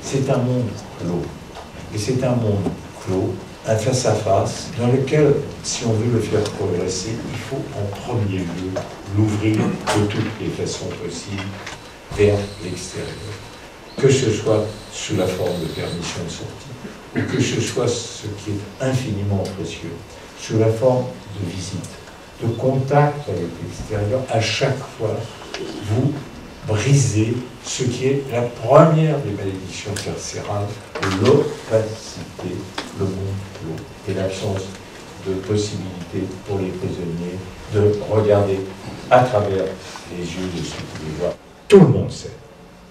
c'est un monde clos. Et c'est un monde clos, un face-à-face, dans lequel, si on veut le faire progresser, il faut en premier lieu l'ouvrir de toutes les façons possibles vers l'extérieur. Que ce soit sous la forme de permission de sortie, ou que ce soit ce qui est infiniment précieux, sous la forme de visite, de contact avec l'extérieur. À chaque fois, vous brisez ce qui est la première des malédictions carcérales, l'opacité, le monde clos, et l'absence de possibilité pour les prisonniers de regarder à travers les yeux de ceux qui les voient. Tout le monde sait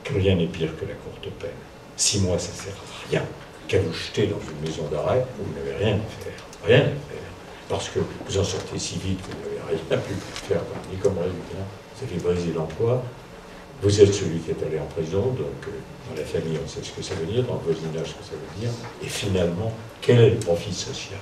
que rien n'est pire que la courte peine. 6 mois, ça ne sert à rien qu'à vous jeter dans une maison d'arrêt où vous n'avez rien à faire. Rien à faire. Parce que vous en sortez si vite que vous n'avez rien pu faire, ni comme résultat. Vous avez brisé l'emploi. Vous êtes celui qui est allé en prison, donc dans la famille, on sait ce que ça veut dire, dans le voisinage, ce que ça veut dire. Et finalement, quel est le profit social?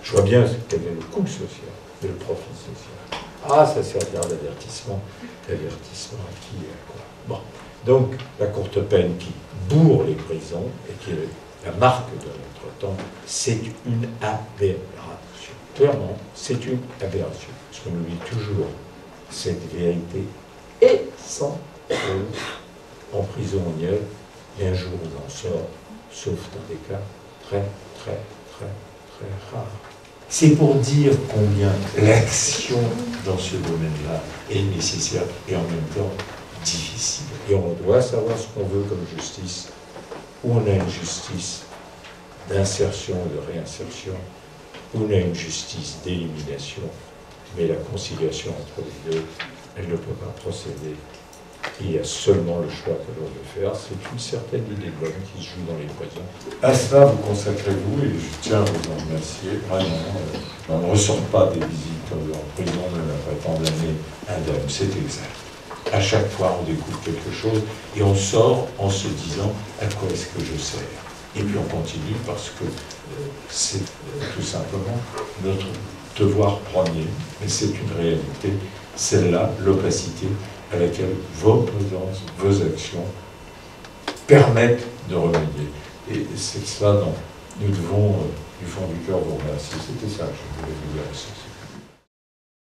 Je vois bien quel est le coût social, mais le profit social. Ah, ça servira d'avertissement. L'avertissement à qui et à quoi? Bon. Donc, la courte peine qui bourre les prisons, et qui est la marque de notre temps, c'est une aberration. Clairement, c'est une aberration. Parce qu'on oublie toujours cette vérité essentielle. En prison, on y est, et un jour on en sort, sauf dans des cas très, très, très, très rares. C'est pour dire combien l'action dans ce domaine-là est nécessaire et en même temps difficile. Et on doit savoir ce qu'on veut comme justice, où on a une justice d'insertion, de réinsertion, où on a une justice d'élimination, mais la conciliation entre les deux, elle ne peut pas procéder. Il y a seulement le choix que l'on veut faire, c'est une certaine idée bonne qui se joue dans les prisons. À cela, vous consacrez-vous, et je tiens à vous en remercier, vraiment. On ne ressort pas des visites en prison, même après tant d'années, indemnes, c'est exact. À chaque fois, on découvre quelque chose, et on sort en se disant à quoi est-ce que je sers. Et puis on continue parce que c'est tout simplement notre devoir premier, mais c'est une réalité, celle-là, l'opacité, à laquelle vos présences, vos actions permettent de remédier. Et c'est cela dont nous devons, du fond du cœur, vous remercier. C'était ça que je voulais vous dire.